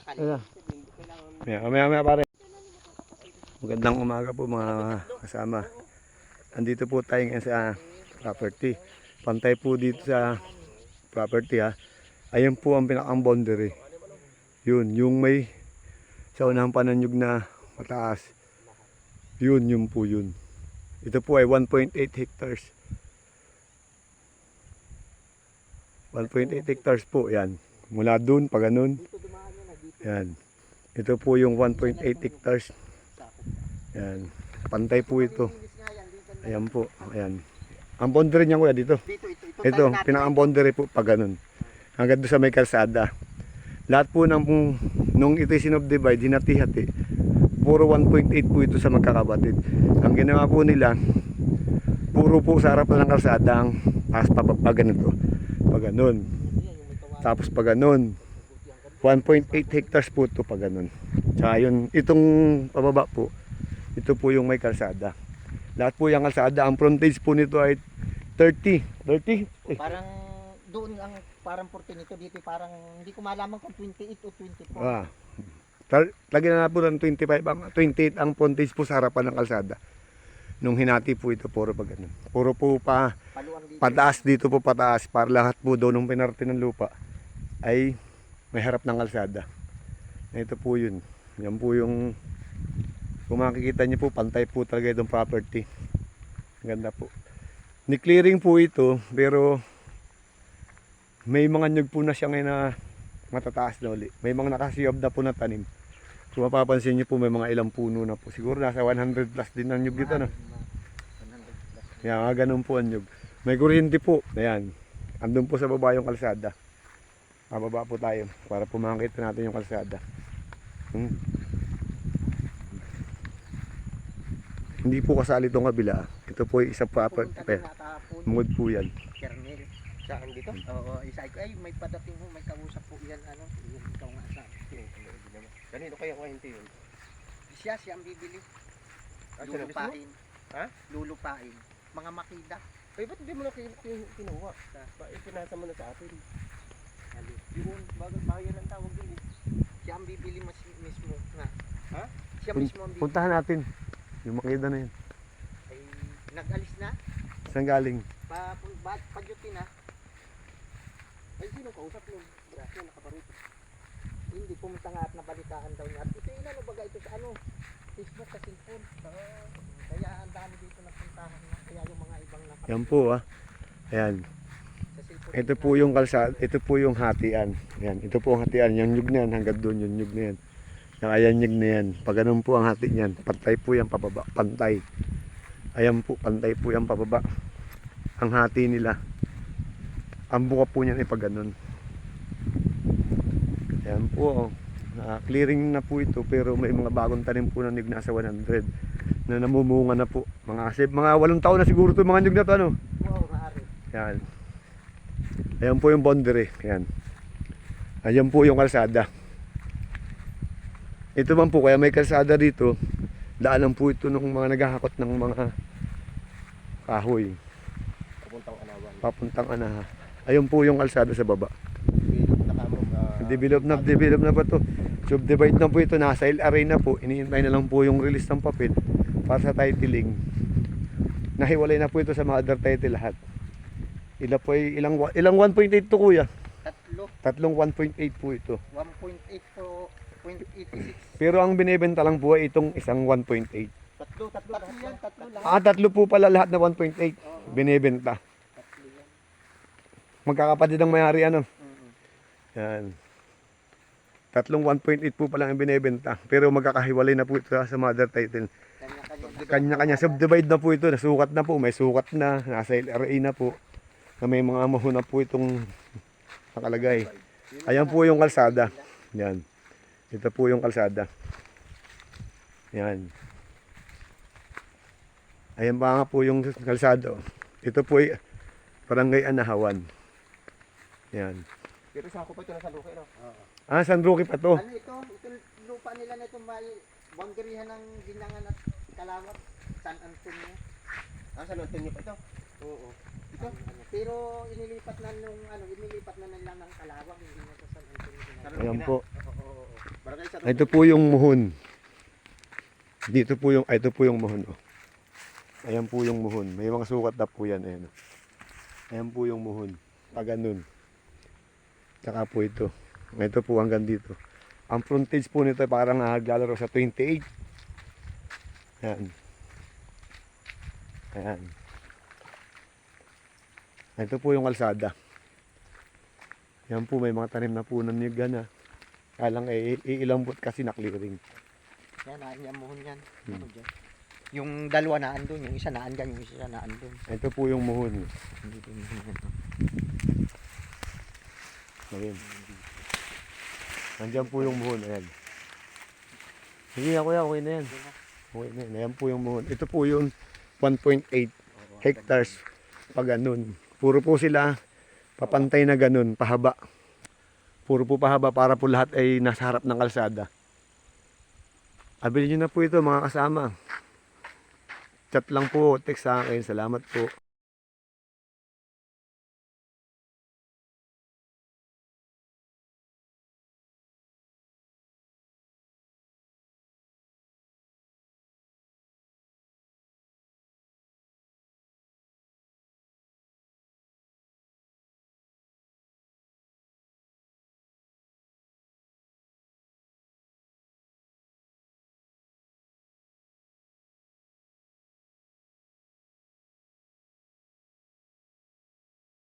Ayan. Maya pare. Magandang umaga po mga kasama. Andito po tayo ngayon sa property. Pantay po dito sa property ha. Ayan po ang pinakang boundary. Yun, yung may sa unang pananyog na mataas. Yun po yun. Ito po ay 1.8 hectares. 1.8 hectares po, yan. Mula dun, pa ganun. Yan. Ito po yung 1.8 hectares. Yan. Pantay po ito. Ayan po. Ayan. Ang boundary niya kuya dito. Ito, pinakang boundary po pa ganun. Hanggang doon sa may kalsada. Lahat po nung ito sinubdivide, hinati-hati. Puro 1.8 po ito sa magkakapatid. Ang ginawa po nila, puro po sa harapan ng kalsada ang taas pa ganito. Pa ganun. Tapos pa ganun. 1.8 hectares po ito pa ganun. Tsaka yun, itong pababa po, ito po yung may kalsada. Lahat po yung kalsada, ang frontage po nito ay 30. Parang doon ang parang 40 nito dito parang hindi ko malaman kung 28 o 24. Lagyan na po ng 28 ang frontage po sa harapan ng kalsada. Nung hinati po ito, puro pa ganun. Puro po pa pataas dito po pataas para lahat po doon nung pinarte ng lupa ay may harap ng kalsada. Ito po yun. Yan po yung kung makikita niyo po pantay po talaga itong property. Ganda po. Ni-clearing po ito pero may mga nyug po na siya ngayon na matataas na uli. May mga nakasiyab na po na tanim. Kung mapapansin niyo po may mga ilang puno na po. Siguro nasa 100 plus din ang nyug dito. No? Yan, ganun po ang nyug. May kuryente po. Ayan. Andun po sa baba yung kalsada. Mababa po tayo para po makita natin yung kalsada. Hindi po kasali itong kabila. Ito po yung isang property. Mood po yan. Kernel. Saan dito? Oo, isa ko ay may padating ho, may kausap po yan ano. Yung ikaw nga sa. Kanino kaya kuwente yun? Siya ang bibili. Lulupain. Ha? Lulupain. Mga makida. Ay, ba't hindi mo na kinuha? Ipinasa mo na sa atin. Yun, bagay lang tawag yun eh. Siya ang bibili mismo nga. Ha? Siya mismo ang bibili. Puntahan natin. Yung makita na yun. Ay, nag-alis na. Saan galing? Padyutin na. Ay, sino kausap yun? Siya nakabarito. Hindi, pumunta nga at nabalitaan daw niya. Ito inano baga ito sa ano? Facebook sa cellphone. Kaya ang dami dito nagpuntahan na. Kaya yung mga ibang nakapit. Yan po Ayan. Sa cellphone. Ito po yung kalsada. Ito po yung hatian. Ayan. Ito po ang hatian. Yung nyug na yan. Hanggang doon yung nyug na yan. Yung ayan nyug na yan. Pag ganun po ang hati niyan. Pantay po yan pababa. Pantay. Ayan po. Pantay po yan pababa. Ang hati nila. Ang buka po niyan ay pag ganun. Ayan po. Clearing na po ito. Pero may mga bagong tanim po na nyug nasa 100. Na namumunga na po. Mga 8 taon na siguro ito mga nyug na ito. Ano? Wow, maaari. Ayan. Ayan po yung boundary. Ayan. Ayan po yung kalsada. Ito man po, kaya may kalsada dito. Daanan po ito ng mga naghahakot ng mga kahoy. Papuntang Anawan. Papuntang Anaha. Ayun po yung kalsada sa baba. Develop na Develop na pa to. Subdivide na po ito. Nasa LRA na po. Iniintay na lang po yung release ng papel para sa titling. Nahiwalay na po ito sa mga other title lahat. Ilang 1.8 to kuya? Tatlong 1.8 po ito. 1.8 to 0.86. Pero ang binebenta lang po ay itong isang 1.8. Tatlo lang. Tatlo po pala lahat na 1.8 binebenta. Tatlo yan. Magkakapatid ang may-ari ano. Yan. Tatlong 1.8 po pala ang binebenta. Pero magkakahiwalay na po ito sa mother title. Kanya-kanya subdivide na po ito. Nasukat na po. May sukat na. Nasa LRA na po. Na may mga mahuna po itong nakalagay. Ayan po yung kalsada. Yan. Ito po yung kalsada. Yan. Ayan pa nga po yung kalsada. Ito po ay Barangay Anahawan. Yan. Pero sako pa ito na San Roque, no? San Roque pa to. Ano ito? Ito lupa nila na ito may boundaryhan ng Ginangan at Kalawat. San Antonio. San Antonio pa ito? Oo. Ito? Pero inilipat na nila ng Kalawang, hindi na sa San Antonio. Ayan po. Oo. Para kayo sa Ito po yung muhon. Ito po yung muhon. Oh. Ayan po yung muhon. May mga sukat na po yan. Ayan, oh. Ayan po yung muhon. Pag ganun. Tsaka po ito. Ito po hanggang dito. Ang frontage po nito parang naglalaro sa 28. Ayan. Ayan. Ito po yung kalsada. Yan po, may mga tanim na po ng niyog na. Kaya lang iilambot kasi na clearing. Yan, yan muhon yan. Hmm. Ano dyan? Yung dalawa naan doon, yung isa naan dyan, yung isa naan doon. Ito po yung muhon. Hindi po yung muhon ito. Ayan. Nandyan po yung muhon. Ayan. Sige na kuya, okay na yan. Okay na yan. Ayan po yung muhon. Ito po yung 1.8 hectares pag ganun. Puro po sila papantay na ganun, pahaba. Puro po pahaba para po lahat ay nasa harap ng kalsada. Abilin nyo na po ito mga kasama. Chat lang po, text sa akin. Salamat po.